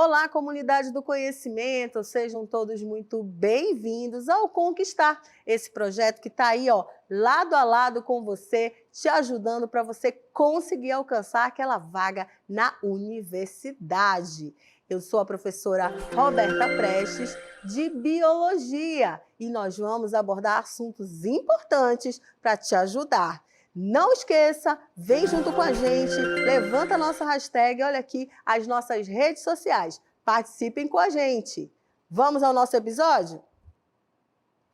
Olá, comunidade do conhecimento, sejam todos muito bem-vindos ao Conquistar, esse projeto que está aí, ó, lado a lado com você, te ajudando para você conseguir alcançar aquela vaga na universidade. Eu sou a professora Roberta Prestes, de Biologia, e nós vamos abordar assuntos importantes para te ajudar. Não esqueça, vem junto com a gente, levanta a nossa hashtag, olha aqui as nossas redes sociais. Participem com a gente. Vamos ao nosso episódio?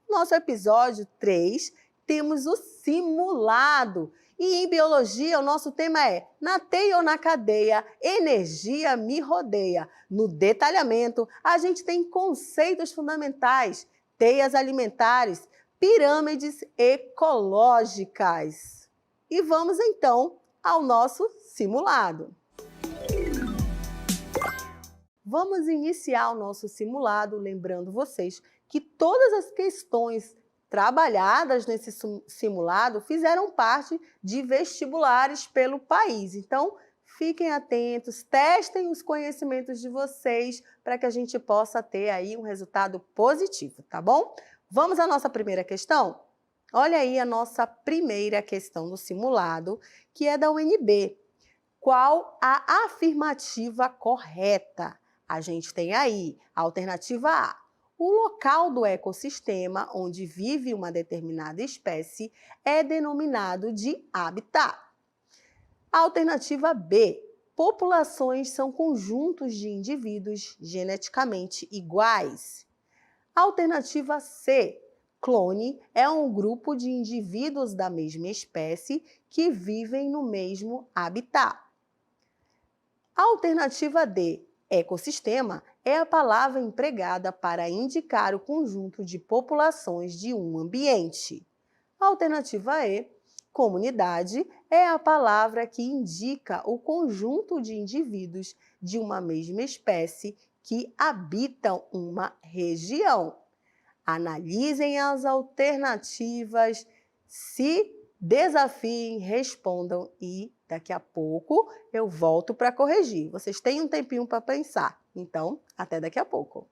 Nosso episódio 3, temos o simulado. E em biologia, o nosso tema é na teia ou na cadeia, energia me rodeia. No detalhamento, a gente tem conceitos fundamentais, teias alimentares, pirâmides ecológicas. E vamos então ao nosso simulado. Vamos iniciar o nosso simulado, lembrando vocês que todas as questões trabalhadas nesse simulado fizeram parte de vestibulares pelo país. Então, fiquem atentos, testem os conhecimentos de vocês para que a gente possa ter aí um resultado positivo, tá bom? Vamos à nossa primeira questão? Olha aí a nossa primeira questão do simulado, que é da UNB. Qual a afirmativa correta? A gente tem aí a alternativa A. O local do ecossistema onde vive uma determinada espécie é denominado de habitat. A alternativa B. Populações são conjuntos de indivíduos geneticamente iguais. A alternativa C. Clone é um grupo de indivíduos da mesma espécie que vivem no mesmo habitat. A alternativa D. Ecossistema é a palavra empregada para indicar o conjunto de populações de um ambiente. A alternativa E. Comunidade é a palavra que indica o conjunto de indivíduos de uma mesma espécie que habitam uma região. Analisem as alternativas, se desafiem, respondam e daqui a pouco eu volto para corrigir. Vocês têm um tempinho para pensar, então até daqui a pouco.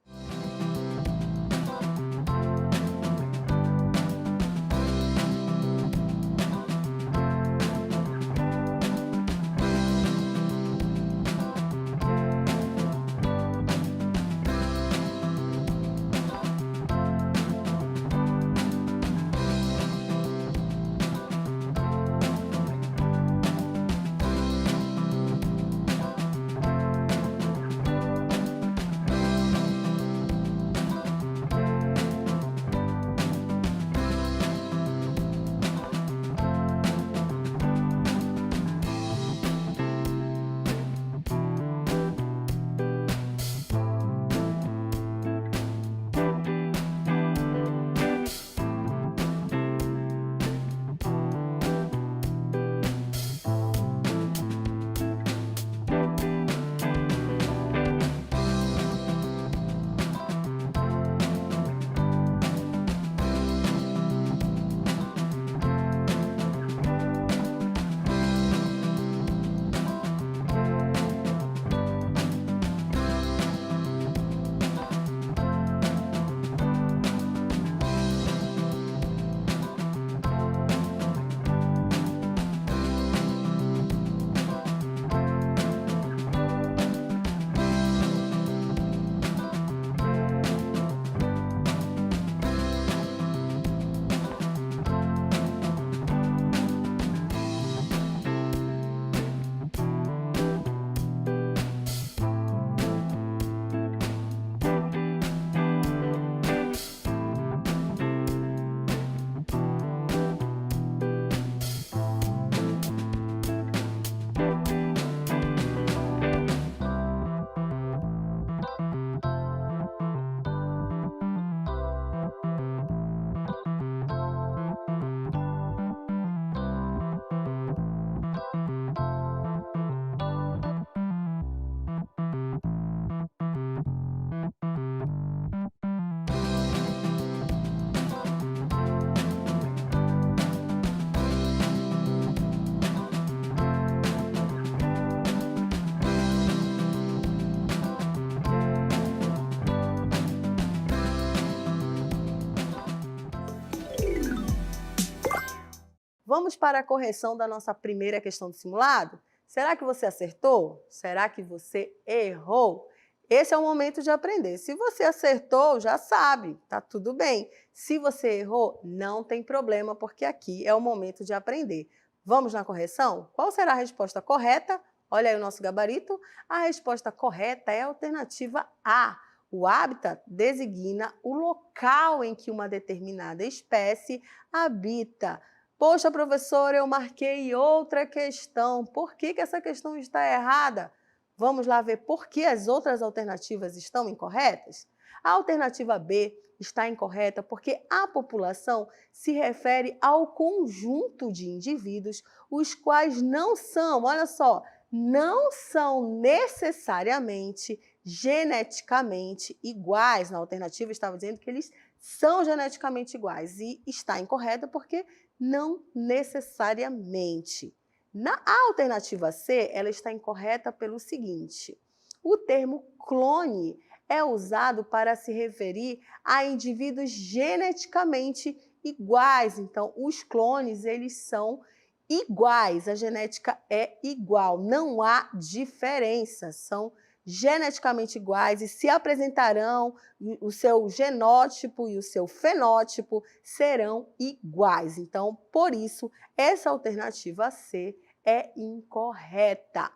Vamos para a correção da nossa primeira questão do simulado? Será que você acertou? Será que você errou? Esse é o momento de aprender. Se você acertou, já sabe, tá tudo bem. Se você errou, não tem problema, porque aqui é o momento de aprender. Vamos na correção? Qual será a resposta correta? Olha aí o nosso gabarito. A resposta correta é a alternativa A. O habitat designa o local em que uma determinada espécie habita. Poxa, professora, eu marquei outra questão. Por que essa questão está errada? Vamos lá ver por que as outras alternativas estão incorretas? A alternativa B está incorreta porque a população se refere ao conjunto de indivíduos os quais não são, olha só, não são necessariamente geneticamente iguais. Na alternativa estava dizendo que eles são geneticamente iguais e está incorreta porque não necessariamente. Na alternativa C, ela está incorreta pelo seguinte: o termo clone é usado para se referir a indivíduos geneticamente iguais. Então, os clones, eles são iguais, a genética é igual, não há diferença, são geneticamente iguais e se apresentarão, o seu genótipo e o seu fenótipo serão iguais. Então, por isso, essa alternativa C é incorreta.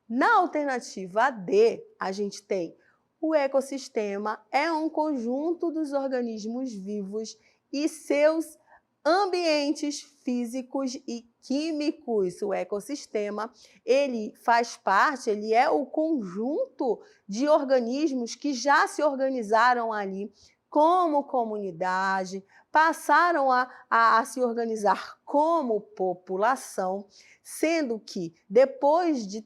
Na alternativa D, a gente tem o ecossistema é um conjunto dos organismos vivos e seus ambientes físicos e químicos. O ecossistema, ele faz parte, ele é o conjunto de organismos que já se organizaram ali como comunidade, passaram a se organizar como população, sendo que depois de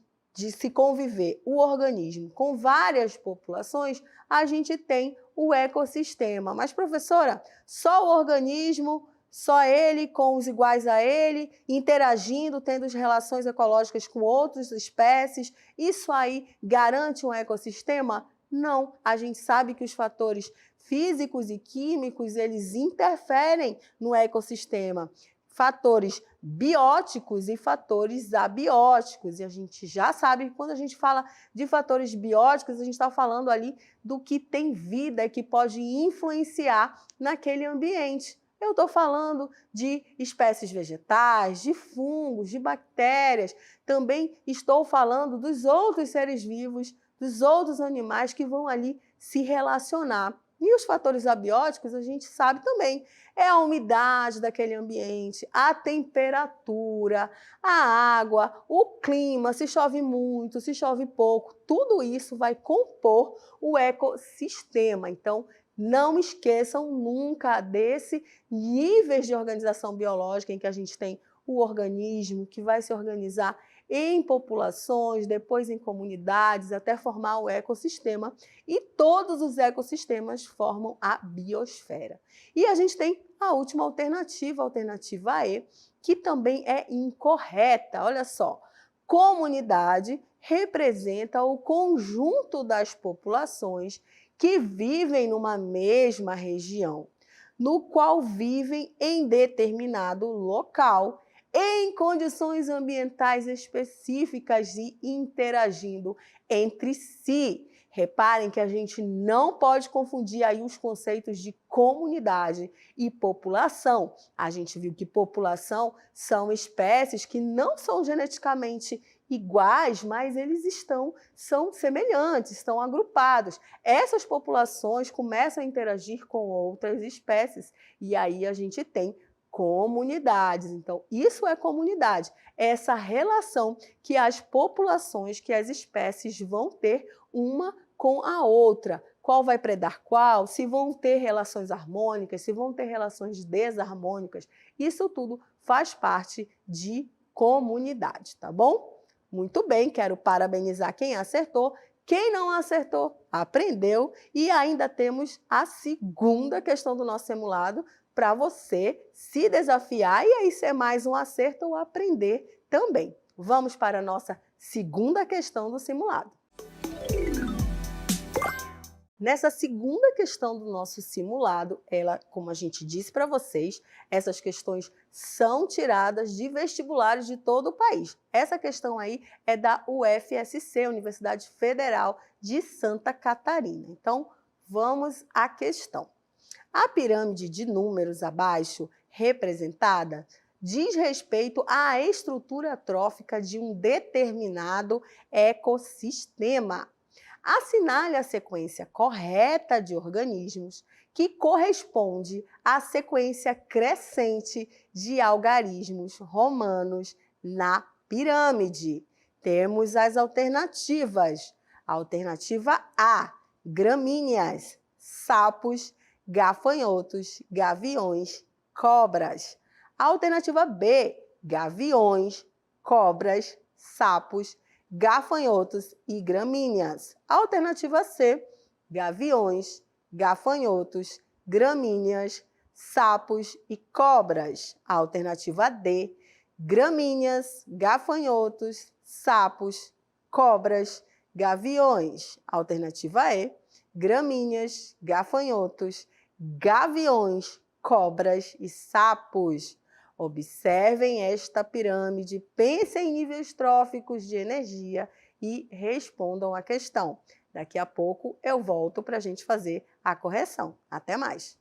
se conviver o organismo com várias populações, a gente tem o ecossistema. Mas, professora, só o organismo, só ele com os iguais a ele, interagindo, tendo relações ecológicas com outras espécies, isso aí garante um ecossistema? Não. A gente sabe que os fatores físicos e químicos, eles interferem no ecossistema. Fatores bióticos e fatores abióticos. E a gente já sabe que quando a gente fala de fatores bióticos, a gente está falando ali do que tem vida e que pode influenciar naquele ambiente. Eu estou falando de espécies vegetais, de fungos, de bactérias. Também estou falando dos outros seres vivos, dos outros animais que vão ali se relacionar. E os fatores abióticos, a gente sabe também, é a umidade daquele ambiente, a temperatura, a água, o clima, se chove muito, se chove pouco, tudo isso vai compor o ecossistema. Então, não esqueçam nunca desse níveis de organização biológica em que a gente tem o organismo que vai se organizar em populações, depois em comunidades, até formar o ecossistema. E todos os ecossistemas formam a biosfera. E a gente tem a última alternativa, a alternativa E, que também é incorreta. Olha só, comunidade representa o conjunto das populações que vivem numa mesma região, no qual vivem em determinado local, em condições ambientais específicas e interagindo entre si. Reparem que a gente não pode confundir aí os conceitos de comunidade e população. A gente viu que população são espécies que não são geneticamente iguais, mas eles são semelhantes, estão agrupados. Essas populações começam a interagir com outras espécies e aí a gente tem comunidades. Então, isso é comunidade, é essa relação que as populações, que as espécies vão ter uma com a outra. Qual vai predar qual, se vão ter relações harmônicas, se vão ter relações desarmônicas. Isso tudo faz parte de comunidade, tá bom? Muito bem, quero parabenizar quem acertou. Quem não acertou, aprendeu. E ainda temos a segunda questão do nosso simulado para você se desafiar e aí ser mais um acerto ou aprender também. Vamos para a nossa segunda questão do simulado. Nessa segunda questão do nosso simulado, ela, como a gente disse para vocês, essas questões são tiradas de vestibulares de todo o país. Essa questão aí é da UFSC, Universidade Federal de Santa Catarina. Então, vamos à questão. A pirâmide de números abaixo, representada, diz respeito à estrutura trófica de um determinado ecossistema. Assinale a sequência correta de organismos que corresponde à sequência crescente de algarismos romanos na pirâmide. Temos as alternativas. Alternativa A, gramíneas, sapos, gafanhotos, gaviões, cobras. Alternativa B, gaviões, cobras, sapos, gafanhotos e gramíneas. Alternativa C, gaviões, gafanhotos, gramíneas, sapos e cobras. Alternativa D, gramíneas, gafanhotos, sapos, cobras, gaviões. Alternativa E, gramíneas, gafanhotos, gaviões, cobras e sapos. Observem esta pirâmide, pensem em níveis tróficos de energia e respondam a questão. Daqui a pouco eu volto para a gente fazer a correção. Até mais!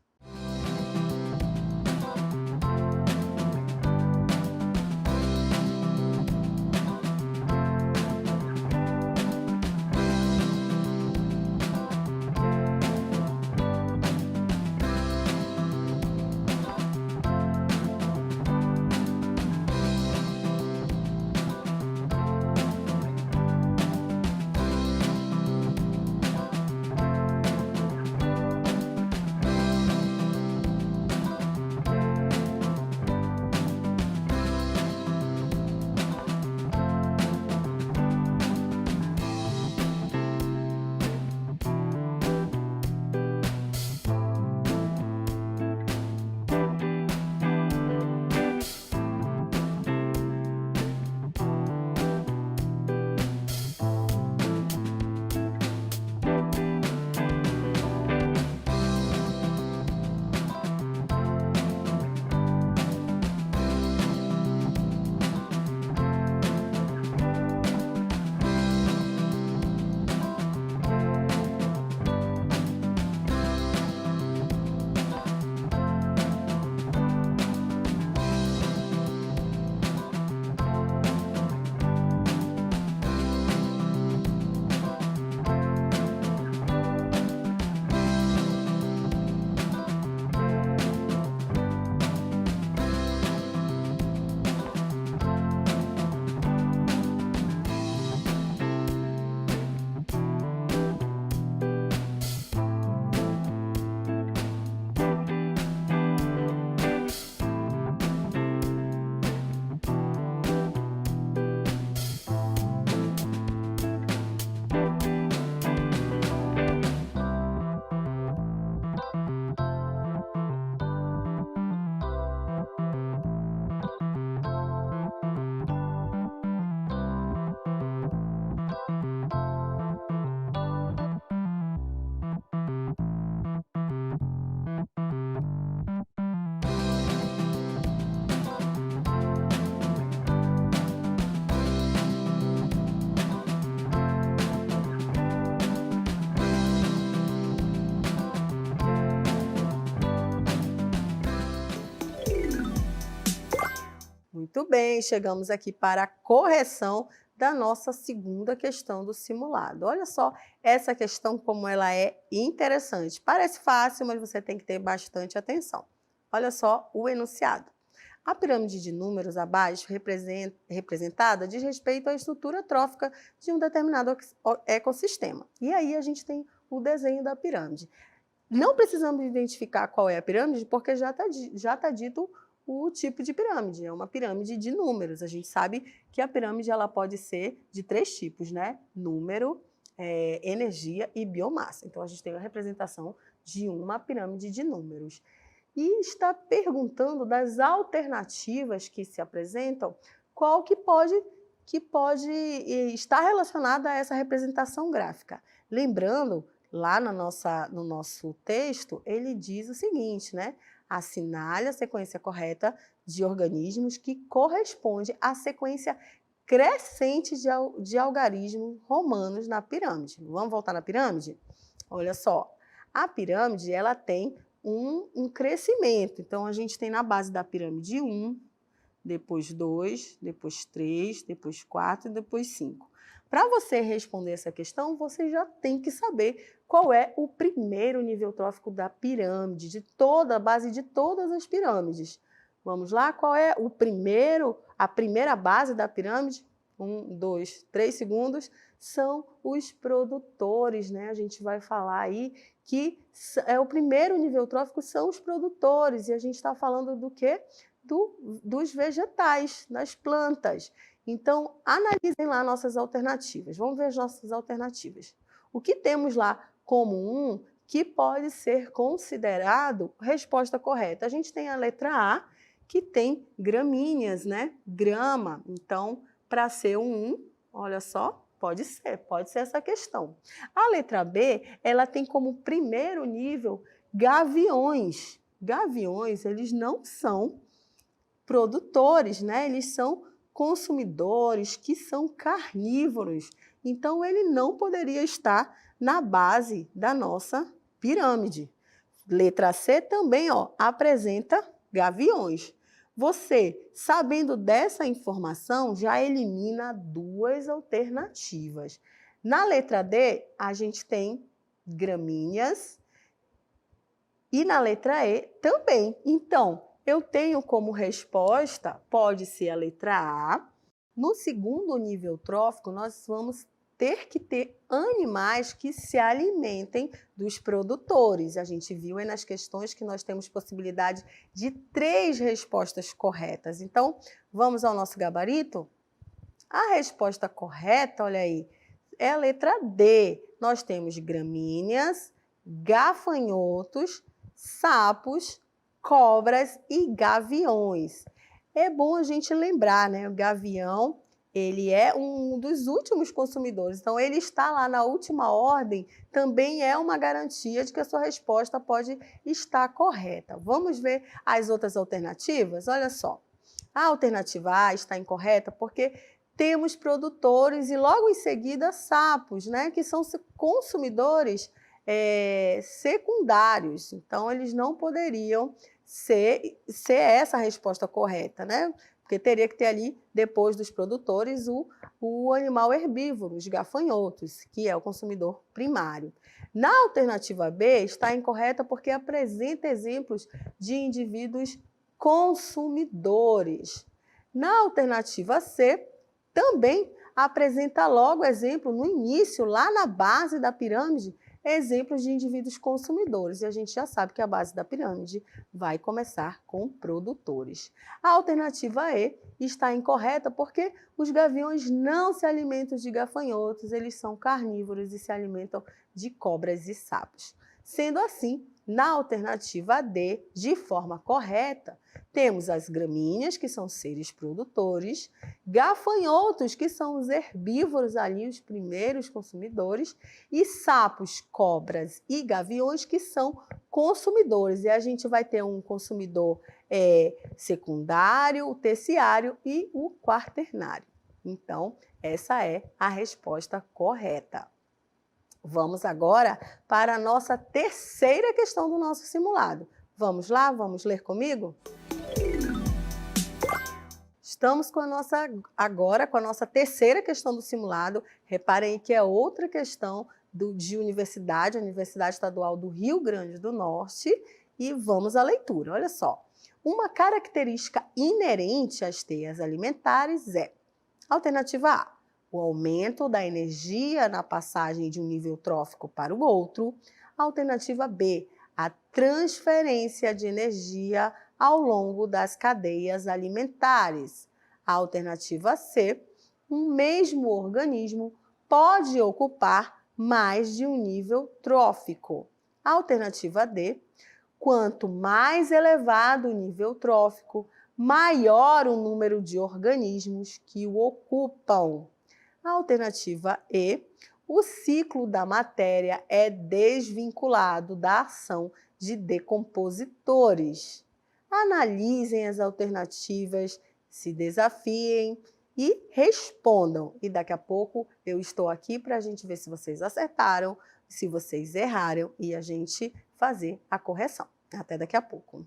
Muito bem, chegamos aqui para a correção da nossa segunda questão do simulado. Olha só essa questão como ela é interessante. Parece fácil, mas você tem que ter bastante atenção. Olha só o enunciado. A pirâmide de números abaixo representada diz respeito à estrutura trófica de um determinado ecossistema. E aí a gente tem o desenho da pirâmide. Não precisamos identificar qual é a pirâmide, porque já tá dito o tipo de pirâmide, é uma pirâmide de números. A gente sabe que a pirâmide ela pode ser de 3 tipos, né? Número, energia e biomassa. Então, a gente tem a representação de uma pirâmide de números. E está perguntando das alternativas que se apresentam, qual que pode estar relacionada a essa representação gráfica. Lembrando lá no nosso texto, ele diz o seguinte, né? Assinale a sequência correta de organismos que corresponde à sequência crescente de algarismos romanos na pirâmide. Vamos voltar na pirâmide? Olha só, a pirâmide ela tem um crescimento. Então, a gente tem na base da pirâmide 1, depois 2, depois 3, depois 4 e depois 5. Para você responder essa questão, você já tem que saber qual é o primeiro nível trófico da pirâmide, de toda a base de todas as pirâmides. Vamos lá? Qual é a primeira base da pirâmide? 1, 2, 3 segundos. São os produtores, né? A gente vai falar aí que o primeiro nível trófico são os produtores. E a gente está falando do quê? Dos vegetais, das plantas. Então, analisem lá nossas alternativas. Vamos ver as nossas alternativas. O que temos lá como que pode ser considerado resposta correta? A gente tem a letra A, que tem gramíneas, né? Grama. Então, para ser olha só, pode ser essa questão. A letra B, ela tem como primeiro nível gaviões. Gaviões, eles não são produtores, né? Eles são consumidores que são carnívoros. Então, ele não poderia estar na base da nossa pirâmide. Letra C também, apresenta gaviões. Você, sabendo dessa informação, já elimina duas alternativas. Na letra D, a gente tem gramíneas e na letra E também. Então, eu tenho como resposta, pode ser a letra A. No segundo nível trófico, nós vamos ter que ter animais que se alimentem dos produtores. A gente viu aí nas questões que nós temos possibilidade de 3 respostas corretas. Então, vamos ao nosso gabarito? A resposta correta, olha aí, é a letra D. Nós temos gramíneas, gafanhotos, sapos, cobras e gaviões. É bom a gente lembrar, né? O gavião, ele é um dos últimos consumidores. Então, ele está lá na última ordem, também é uma garantia de que a sua resposta pode estar correta. Vamos ver as outras alternativas? Olha só. A alternativa A está incorreta porque temos produtores e logo em seguida sapos, né? Que são consumidores secundários. Então, eles não poderiam ser essa a resposta correta, né? Porque teria que ter ali, depois dos produtores, o animal herbívoro, os gafanhotos, que é o consumidor primário. Na alternativa B, está incorreta porque apresenta exemplos de indivíduos consumidores. Na alternativa C, também apresenta logo exemplo no início, lá na base da pirâmide, exemplos de indivíduos consumidores. E a gente já sabe que a base da pirâmide vai começar com produtores. A alternativa E está incorreta porque os gaviões não se alimentam de gafanhotos, eles são carnívoros e se alimentam de cobras e sapos. Sendo assim, na alternativa D, de forma correta, temos as gramíneas, que são seres produtores, gafanhotos, que são os herbívoros ali, os primeiros consumidores, e sapos, cobras e gaviões, que são consumidores. E a gente vai ter um consumidor secundário, o terciário e o quaternário. Então, essa é a resposta correta. Vamos agora para a nossa terceira questão do nosso simulado. Vamos lá? Vamos ler comigo? Estamos agora com a nossa terceira questão do simulado. Reparem que é outra questão de universidade, a Universidade Estadual do Rio Grande do Norte. E vamos à leitura. Olha só. Uma característica inerente às teias alimentares é: alternativa A, o aumento da energia na passagem de um nível trófico para o outro. Alternativa B, a transferência de energia ao longo das cadeias alimentares. A alternativa C, um mesmo organismo pode ocupar mais de um nível trófico. A alternativa D, quanto mais elevado o nível trófico, maior o número de organismos que o ocupam. A alternativa E, O ciclo da matéria é desvinculado da ação de decompositores. Analisem as alternativas, se desafiem e respondam. E daqui a pouco eu estou aqui para a gente ver se vocês acertaram, se vocês erraram e a gente fazer a correção. Até daqui a pouco.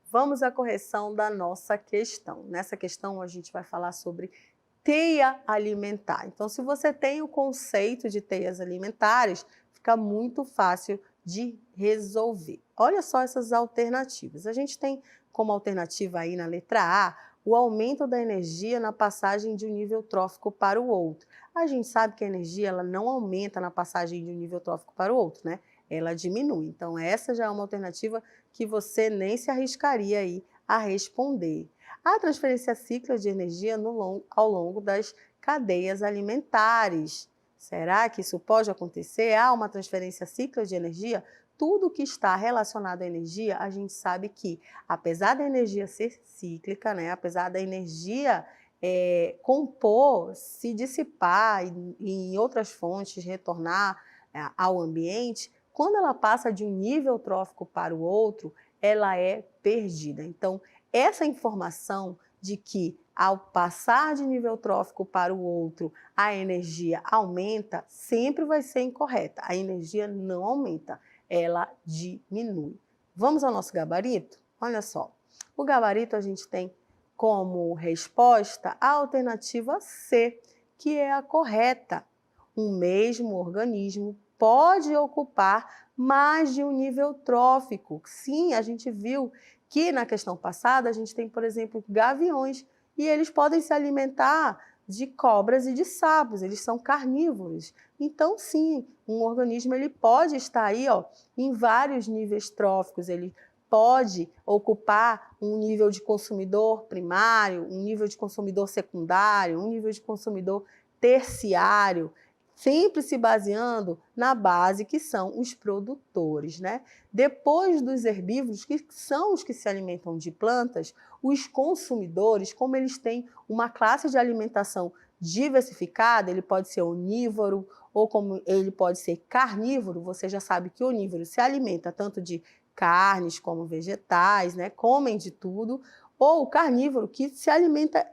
Vamos à correção da nossa questão. Nessa questão, a gente vai falar sobre teia alimentar. Então, se você tem o conceito de teias alimentares, fica muito fácil de resolver. Olha só essas alternativas. A gente tem como alternativa aí na letra A, o aumento da energia na passagem de um nível trófico para o outro. A gente sabe que a energia ela não aumenta na passagem de um nível trófico para o outro, né? Ela diminui. Então, essa já é uma alternativa que você nem se arriscaria aí a responder. A transferência cíclica de energia ao longo das cadeias alimentares. Será que isso pode acontecer? Há uma transferência cíclica de energia? Tudo que está relacionado à energia, a gente sabe que, apesar da energia ser cíclica, né, apesar da energia compor, se dissipar e em outras fontes retornar ao ambiente, quando ela passa de um nível trófico para o outro, ela é perdida. Então, essa informação de que ao passar de nível trófico para o outro, a energia aumenta, sempre vai ser incorreta. A energia não aumenta, ela diminui. Vamos ao nosso gabarito? Olha só, o gabarito a gente tem como resposta a alternativa C, que é a correta. Um mesmo organismo pode ocupar mais de um nível trófico. Sim, a gente viu que na questão passada a gente tem, por exemplo, gaviões e eles podem se alimentar de cobras e de sapos, eles são carnívoros. Então, sim, um organismo ele pode estar aí, ó, em vários níveis tróficos, ele pode ocupar um nível de consumidor primário, um nível de consumidor secundário, um nível de consumidor terciário, sempre se baseando na base que são os produtores, né? Depois dos herbívoros, que são os que se alimentam de plantas, os consumidores, como eles têm uma classe de alimentação diversificada, ele pode ser onívoro ou como ele pode ser carnívoro, você já sabe que o onívoro se alimenta tanto de carnes como vegetais, né? Comem de tudo, ou o carnívoro que se alimenta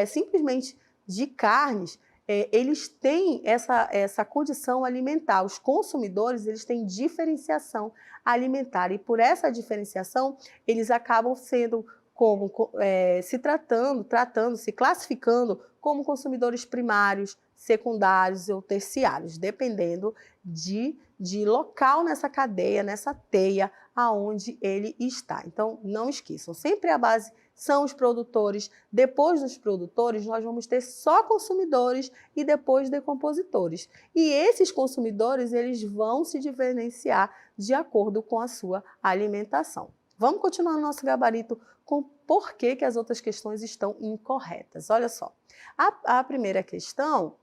simplesmente de carnes. Eles têm essa condição alimentar. Os consumidores eles têm diferenciação alimentar e por essa diferenciação eles acabam sendo se classificando como consumidores primários, secundários ou terciários, dependendo de local nessa cadeia, nessa teia aonde ele está. Então, não esqueçam, sempre a base são os produtores. Depois dos produtores, nós vamos ter só consumidores e depois decompositores. E esses consumidores, eles vão se diferenciar de acordo com a sua alimentação. Vamos continuar no nosso gabarito com por que as outras questões estão incorretas. Olha só, a primeira questão,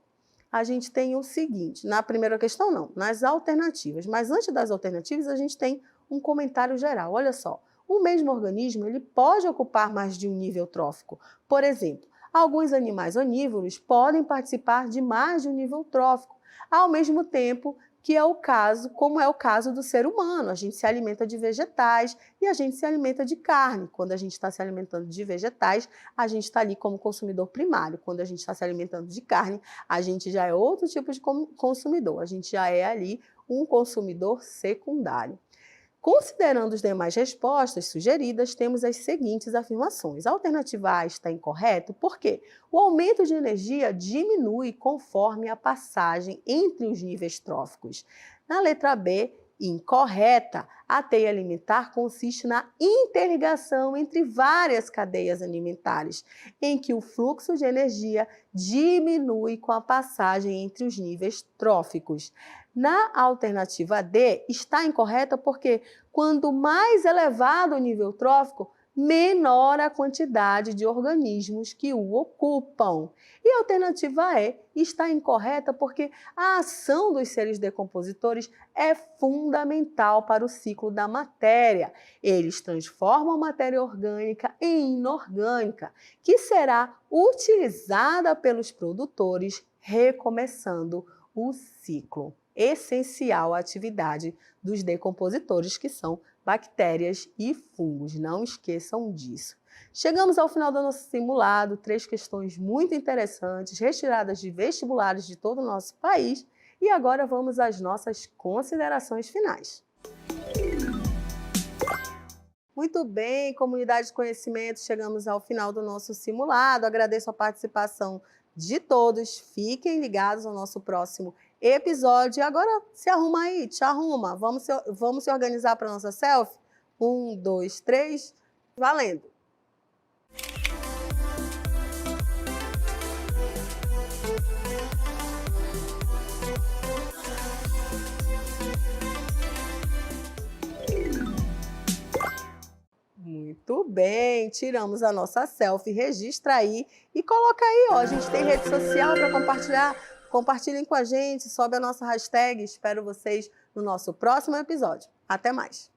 a gente tem o seguinte, na primeira questão não, nas alternativas, mas antes das alternativas a gente tem um comentário geral, olha só. O mesmo organismo ele pode ocupar mais de um nível trófico. Por exemplo, alguns animais onívoros podem participar de mais de um nível trófico, ao mesmo tempo que é o caso, como é o caso do ser humano. A gente se alimenta de vegetais e a gente se alimenta de carne. Quando a gente está se alimentando de vegetais, a gente está ali como consumidor primário. Quando a gente está se alimentando de carne, a gente já é outro tipo de consumidor. A gente já é ali um consumidor secundário. Considerando as demais respostas sugeridas, temos as seguintes afirmações. A alternativa A está incorreta porque o aumento de energia diminui conforme a passagem entre os níveis tróficos. Na letra B, incorreta, a teia alimentar consiste na interligação entre várias cadeias alimentares, em que o fluxo de energia diminui com a passagem entre os níveis tróficos. Na alternativa D, está incorreta porque quanto mais elevado o nível trófico, menor a quantidade de organismos que o ocupam. E a alternativa E está incorreta porque a ação dos seres decompositores é fundamental para o ciclo da matéria. Eles transformam a matéria orgânica em inorgânica, que será utilizada pelos produtores, recomeçando o ciclo. Essencial a atividade dos decompositores, que são bactérias e fungos. Não esqueçam disso. Chegamos ao final do nosso simulado, 3 questões muito interessantes, retiradas de vestibulares de todo o nosso país. E agora vamos às nossas considerações finais. Muito bem, comunidade de conhecimento, chegamos ao final do nosso simulado. Agradeço a participação de todos. Fiquem ligados ao nosso próximo episódio. E agora se arruma aí, te arruma. Vamos se organizar para a nossa selfie? 1, 2, 3, valendo! Muito bem, tiramos a nossa selfie, registra aí e coloca aí, ó, a gente tem rede social para compartilhar, compartilhem com a gente, sobe a nossa hashtag, espero vocês no nosso próximo episódio. Até mais!